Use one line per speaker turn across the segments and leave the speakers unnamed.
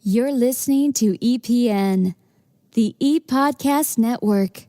You're listening to EPN, the ePodcast Network.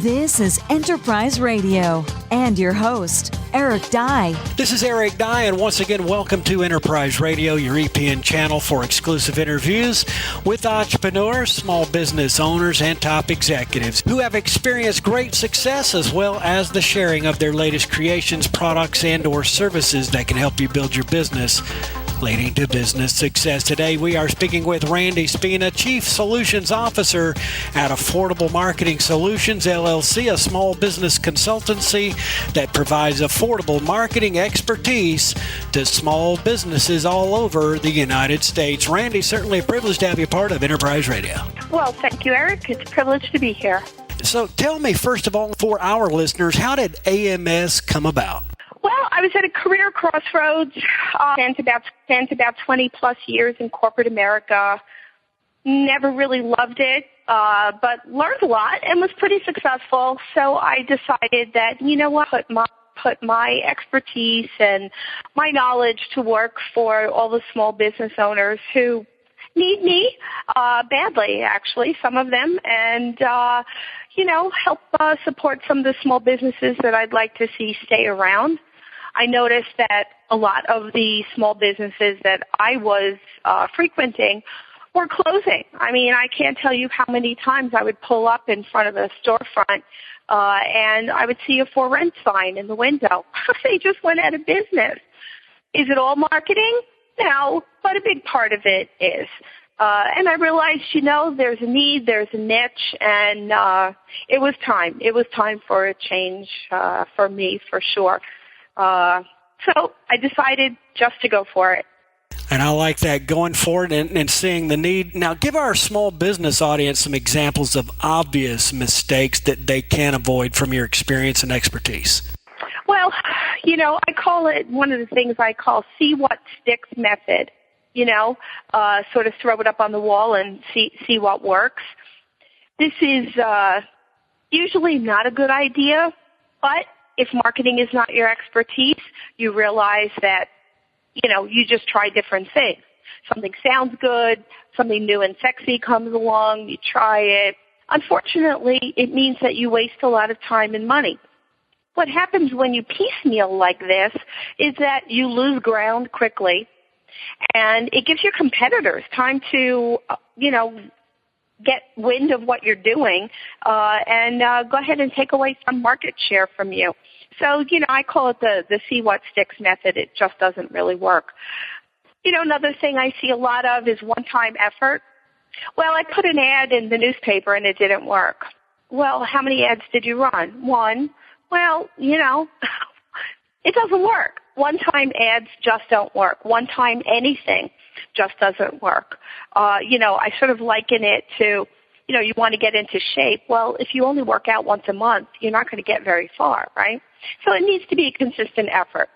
This is Enterprise Radio and your host, Eric Dye.
This is Eric Dye, and once again, welcome to Enterprise Radio, your EPN channel for exclusive interviews with entrepreneurs, small business owners, and top executives who have experienced great success, as well as the sharing of their latest creations, products, and/or services that can help you build your business, leading to business success. Today, we are speaking with Randye Spina, Chief Solutions Officer at Affordable Marketing Solutions, LLC, a small business consultancy that provides affordable marketing expertise to small businesses all over the United States. Randye, certainly a privilege to have you part of Enterprise Radio.
Well, thank you, Eric. It's a privilege to be here.
So tell me, first of all, for our listeners, how did AMS come about?
Well, I was at a career crossroads, spent about 20 plus years in corporate America. Never really loved it, but learned a lot and was pretty successful. So I decided that, you know what, put my expertise and my knowledge to work for all the small business owners who need me badly, actually, some of them, and help support some of the small businesses that I'd like to see stay around. I noticed that a lot of the small businesses that I was frequenting were closing. I mean, I can't tell you how many times I would pull up in front of a storefront and I would see a for rent sign in the window. They just went out of business. Is it all marketing? No, but a big part of it is. And I realized, there's a need, there's a niche, and it was time. It was time for a change for me, for sure. So I decided just to go for it.
And I like that, going for it and seeing the need. Now, give our small business audience some examples of obvious mistakes that they can avoid from your experience and expertise.
Well, I call it, one of the things I call see what sticks method. Sort of throw it up on the wall and see what works. This is usually not a good idea, but if marketing is not your expertise, you realize that, you just try different things. Something sounds good, something new and sexy comes along, you try it. Unfortunately, it means that you waste a lot of time and money. What happens when you piecemeal like this is that you lose ground quickly, and it gives your competitors time to, get wind of what you're doing and go ahead and take away some market share from you. So, I call it the see what sticks method. It just doesn't really work. Another thing I see a lot of is one-time effort. Well, I put an ad in the newspaper and it didn't work. Well, how many ads did you run? One. Well, it doesn't work. One-time ads just don't work. One-time anything just doesn't work. I sort of liken it to, you want to get into shape. Well, if you only work out once a month, you're not going to get very far, right? So it needs to be a consistent effort.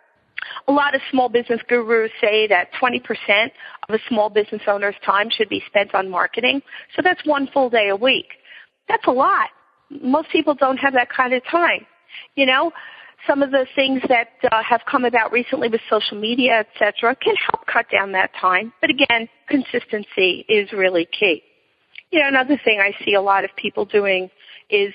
A lot of small business gurus say that 20% of a small business owner's time should be spent on marketing. So that's one full day a week. That's a lot. Most people don't have that kind of time. Some of the things that have come about recently with social media, et cetera, can help cut down that time. But again, consistency is really key. Another thing I see a lot of people doing is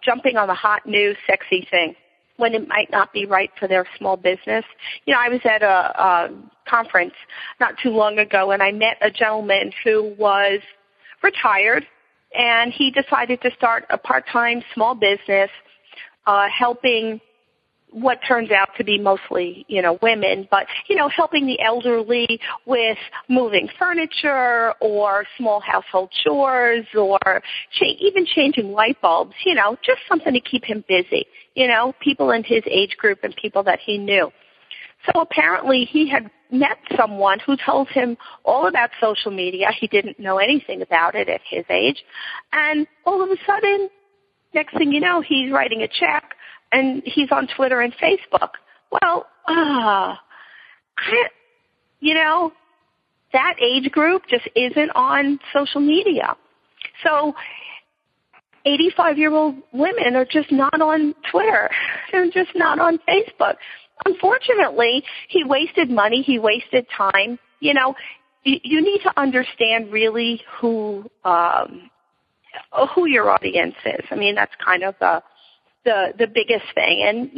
jumping on the hot new sexy thing when it might not be right for their small business. I was at a conference not too long ago, and I met a gentleman who was retired, and he decided to start a part-time small business helping what turns out to be mostly, women, but, helping the elderly with moving furniture or small household chores or even changing light bulbs, just something to keep him busy, people in his age group and people that he knew. So apparently he had met someone who told him all about social media. He didn't know anything about it at his age. And all of a sudden, next thing you know, he's writing a check and he's on Twitter and Facebook. Well, that age group just isn't on social media. So 85-year-old women are just not on Twitter. They're just not on Facebook. Unfortunately, he wasted money, he wasted time, You need to understand really who your audience is. I mean, that's kind of the biggest thing. And,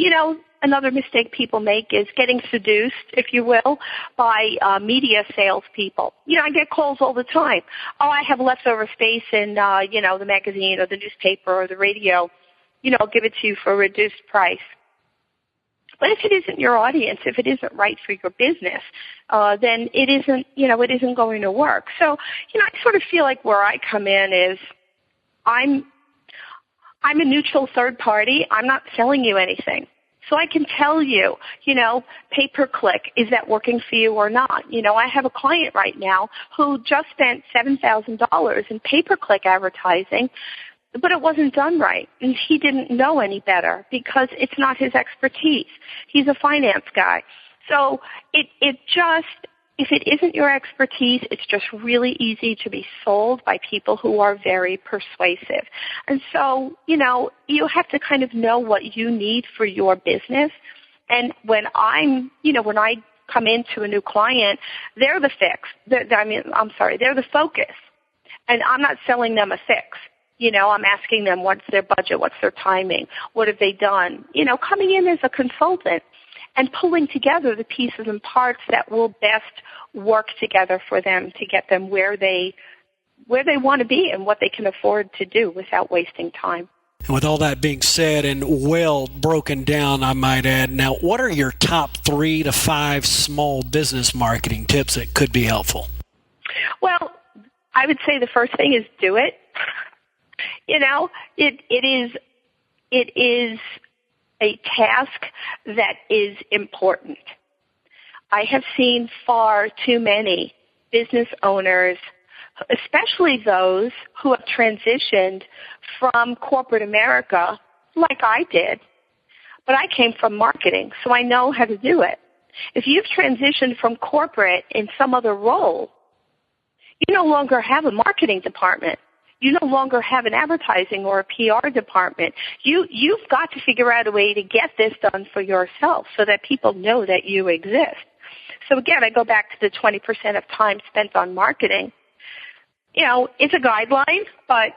another mistake people make is getting seduced, if you will, by media salespeople. I get calls all the time. Oh, I have leftover space in, the magazine or the newspaper or the radio. I'll give it to you for a reduced price. But if it isn't your audience, if it isn't right for your business, then it isn't going to work. So, I sort of feel like where I come in is I'm a neutral third party. I'm not selling you anything. So I can tell you, pay-per-click, is that working for you or not? I have a client right now who just spent $7,000 in pay-per-click advertising, but it wasn't done right. And he didn't know any better because it's not his expertise. He's a finance guy. So if it isn't your expertise, it's just really easy to be sold by people who are very persuasive. And so, you have to kind of know what you need for your business. And when when I come into a new client, they're the fix. They're the focus. And I'm not selling them a fix. I'm asking them what's their budget, what's their timing, what have they done, coming in as a consultant and pulling together the pieces and parts that will best work together for them to get them where they want to be and what they can afford to do without wasting time.
And with all that being said and well broken down, I might add, now what are your top 3 to 5 small business marketing tips that could be helpful?
Well, I would say the first thing is do it. It is a task that is important. I have seen far too many business owners, especially those who have transitioned from corporate America like I did, but I came from marketing, so I know how to do it. If you've transitioned from corporate in some other role, you no longer have a marketing department. You no longer have an advertising or a PR department. You've got to figure out a way to get this done for yourself so that people know that you exist. So again, I go back to the 20% of time spent on marketing. It's a guideline, but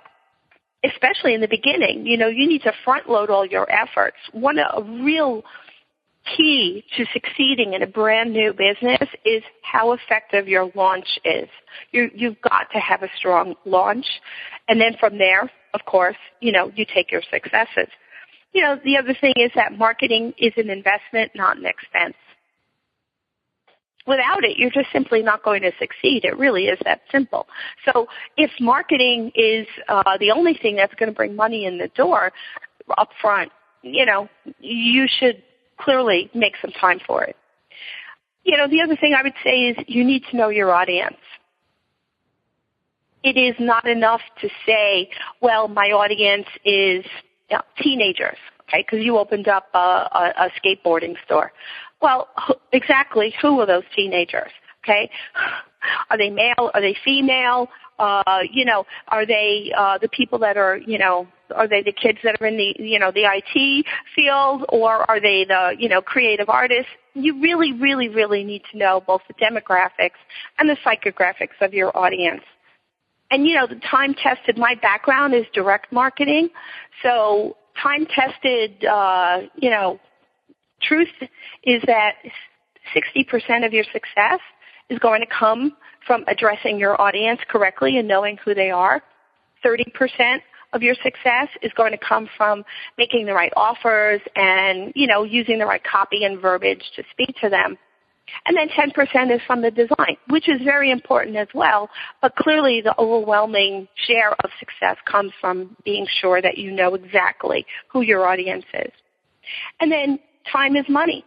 especially in the beginning, you need to front load all your efforts. A real key to succeeding in a brand new business is how effective your launch is. You've got to have a strong launch. And then from there, of course, you take your successes. The other thing is that marketing is an investment, not an expense. Without it, you're just simply not going to succeed. It really is that simple. So if marketing is the only thing that's going to bring money in the door up front, you should clearly make some time for it. The other thing I would say is you need to know your audience. It is not enough to say, well, my audience is teenagers, okay, because you opened up a skateboarding store. Well, exactly who are those teenagers, okay? Are they male? Are they female? Are they the people that are, are they the kids that are in the, the IT field, or are they the, creative artists? You really, really, really need to know both the demographics and the psychographics of your audience. And, the time-tested, my background is direct marketing, so time-tested, truth is that 60% of your success is going to come from addressing your audience correctly and knowing who they are. 30% of your success is going to come from making the right offers and, using the right copy and verbiage to speak to them. And then 10% is from the design, which is very important as well. But clearly the overwhelming share of success comes from being sure that you know exactly who your audience is. And then time is money.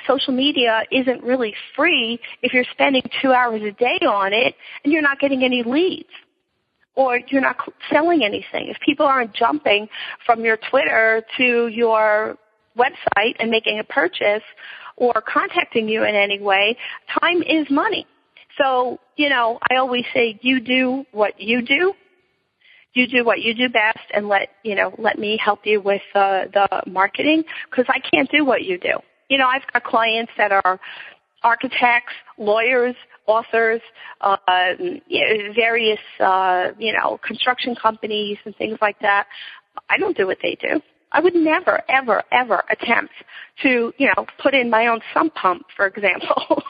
Social media isn't really free if you're spending 2 hours a day on it and you're not getting any leads or you're not selling anything. If people aren't jumping from your Twitter to your website and making a purchase or contacting you in any way, time is money. So, I always say you do what you do. You do what you do best and let me help you with the marketing because I can't do what you do. I've got clients that are architects, lawyers, authors, various, construction companies and things like that. I don't do what they do. I would never, ever, ever attempt to, put in my own sump pump, for example.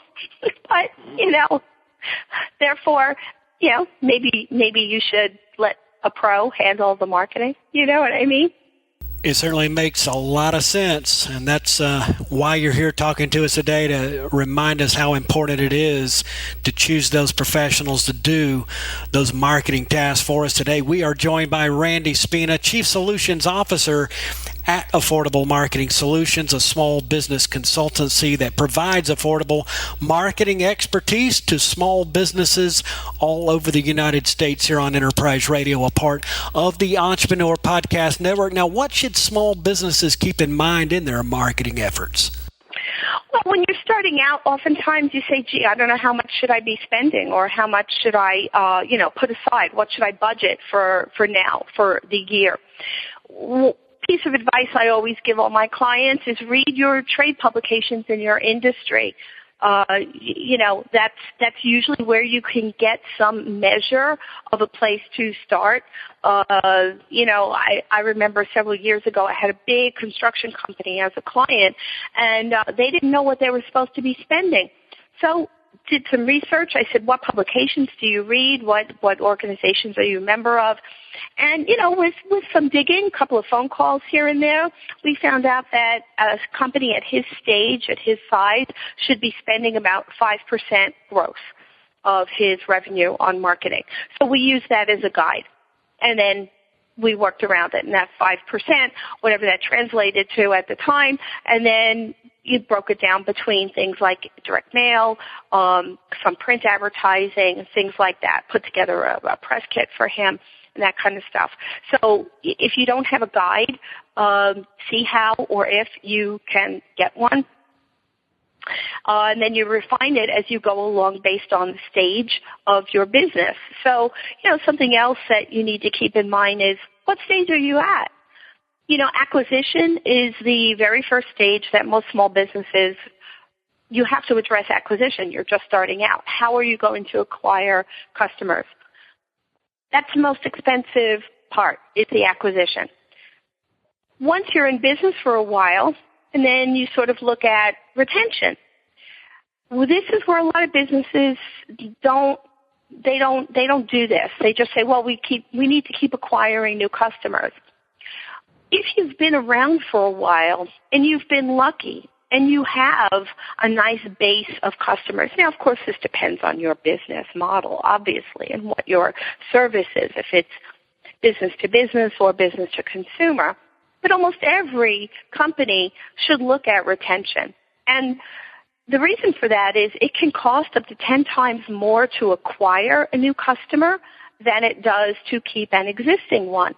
But, therefore, maybe you should let a pro handle the marketing. You know what I mean?
It certainly makes a lot of sense, and that's why you're here talking to us today, to remind us how important it is to choose those professionals to do those marketing tasks for us today. We are joined by Randye Spina, Chief Solutions Officer at Affordable Marketing Solutions, a small business consultancy that provides affordable marketing expertise to small businesses all over the United States, here on Enterprise Radio, a part of the Entrepreneur Podcast Network. Now, what should small businesses keep in mind in their marketing efforts?
Well, when you're starting out, oftentimes you say, gee, I don't know how much should I be spending, or how much should I, put aside? What should I budget for now, for the year? Piece of advice I always give all my clients is read your trade publications in your industry. That's usually where you can get some measure of a place to start. I remember several years ago I had a big construction company as a client, and they didn't know what they were supposed to be spending. So did some research. I said, what publications do you read? What organizations are you a member of? And, with some digging, a couple of phone calls here and there, we found out that a company at his stage, at his size, should be spending about 5% gross of his revenue on marketing. So we used that as a guide. And then we worked around it, and that 5%, whatever that translated to at the time, and then you broke it down between things like direct mail, some print advertising, things like that, put together a press kit for him, and that kind of stuff. So if you don't have a guide, see how or if you can get one. And then you refine it as you go along based on the stage of your business. So, something else that you need to keep in mind is, what stage are you at? Acquisition is the very first stage that most small businesses, you have to address acquisition. You're just starting out. How are you going to acquire customers? That's the most expensive part, is the acquisition. Once you're in business for a while, and then you sort of look at retention. Well, this is where a lot of businesses don't do this. They just say, well, we need to keep acquiring new customers. If you've been around for a while and you've been lucky and you have a nice base of customers, now, of course, this depends on your business model, obviously, and what your service is, if it's business to business or business to consumer. But almost every company should look at retention. And the reason for that is it can cost up to 10 times more to acquire a new customer than it does to keep an existing one.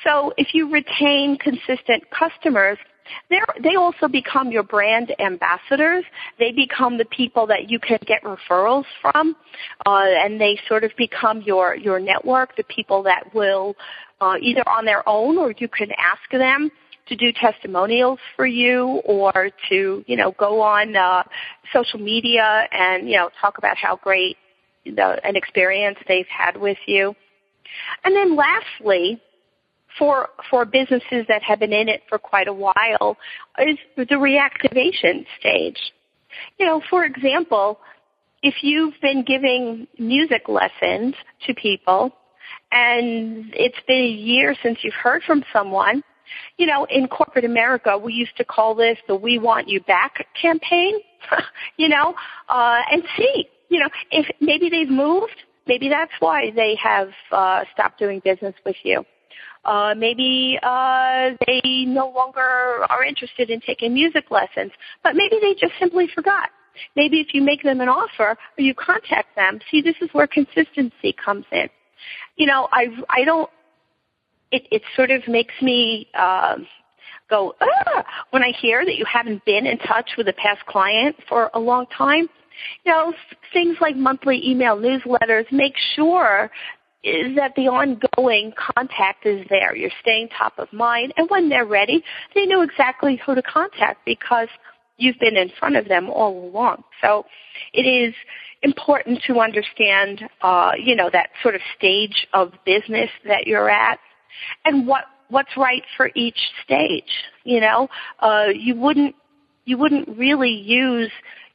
So if you retain consistent customers, they also become your brand ambassadors. They become the people that you can get referrals from, and they sort of become your network, the people that will either on their own, or you can ask them to do testimonials for you, or to, go on social media and, talk about how great an experience they've had with you. And then lastly, for businesses that have been in it for quite a while, is the reactivation stage. For example, if you've been giving music lessons to people and it's been a year since you've heard from someone, in corporate America, we used to call this the We Want You Back campaign, and see, if maybe they've moved, maybe that's why they have stopped doing business with you. Maybe they no longer are interested in taking music lessons, but maybe they just simply forgot. Maybe if you make them an offer or you contact them, see, this is where consistency comes in. It sort of makes me go, when I hear that you haven't been in touch with a past client for a long time. Things like monthly email newsletters, make sure is that the ongoing contact is there. You're staying top of mind, and when they're ready, they know exactly who to contact, because You've been in front of them all along. So it is important to understand, that sort of stage of business that you're at and what's right for each stage. You wouldn't really use,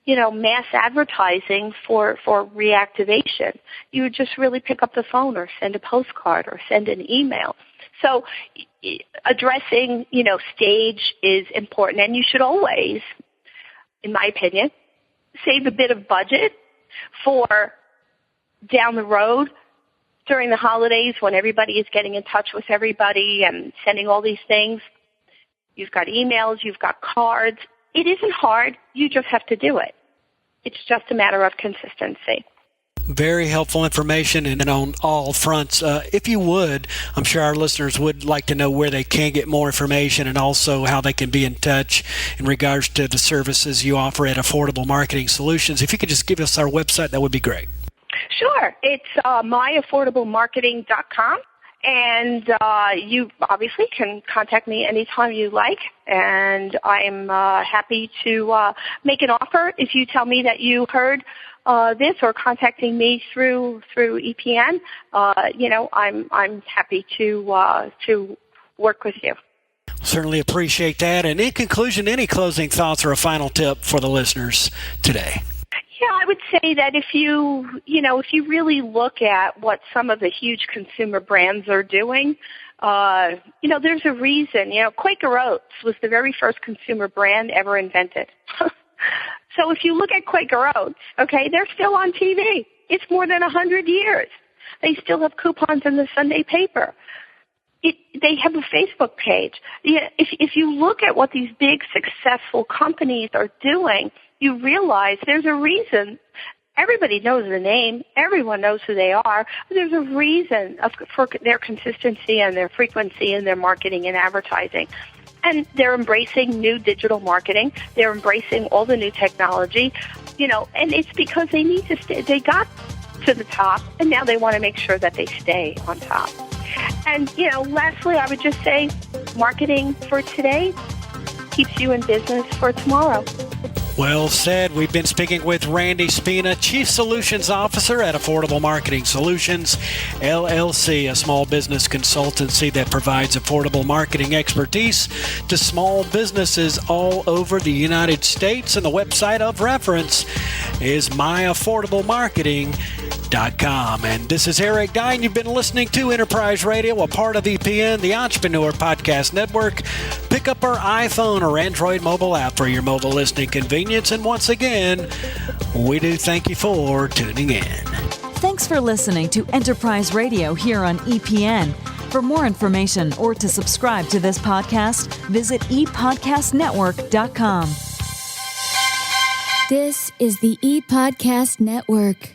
mass advertising for reactivation. You would just really pick up the phone or send a postcard or send an email. So addressing, stage is important, and you should always, in my opinion, save a bit of budget for down the road during the holidays when everybody is getting in touch with everybody and sending all these things. You've got emails, you've got cards. It isn't hard. You just have to do it. It's just a matter of consistency.
Very helpful information and on all fronts. If you would, I'm sure our listeners would like to know where they can get more information and also how they can be in touch in regards to the services you offer at Affordable Marketing Solutions. If you could just give us our website, that would be great.
Sure. It's myaffordablemarketing.com. And you obviously can contact me anytime you like, and I'm happy to make an offer if you tell me that you heard this or contacting me through EPN. I'm happy to work with you.
Certainly appreciate that. And in conclusion, any closing thoughts or a final tip for the listeners today?
Yeah, I would say that if you really look at what some of the huge consumer brands are doing, there's a reason. Quaker Oats was the very first consumer brand ever invented. So if you look at Quaker Oats, okay, they're still on TV. It's more than 100 years. They still have coupons in the Sunday paper. They have a Facebook page. If you look at what these big successful companies are doing, you realize there's a reason. Everybody knows the name. Everyone knows who they are. But there's a reason for their consistency and their frequency in their marketing and advertising. And they're embracing new digital marketing. They're embracing all the new technology, and it's because they need to stay. They got to the top, and now they want to make sure that they stay on top. And, lastly, I would just say marketing for today keeps you in business for tomorrow.
Well said. We've been speaking with Randye Spina, Chief Solutions Officer at Affordable Marketing Solutions, LLC, a small business consultancy that provides affordable marketing expertise to small businesses all over the United States. And the website of reference is myaffordablemarketing.com. And this is Eric Dye. You've been listening to Enterprise Radio, a part of EPN, the Entrepreneur Podcast Network. Pick up our iPhone or Android mobile app for your mobile listening convenience. And once again, we do thank you for tuning in.
Thanks for listening to Enterprise Radio here on EPN. For more information or to subscribe to this podcast, visit epodcastnetwork.com.
This is the ePodcast Network.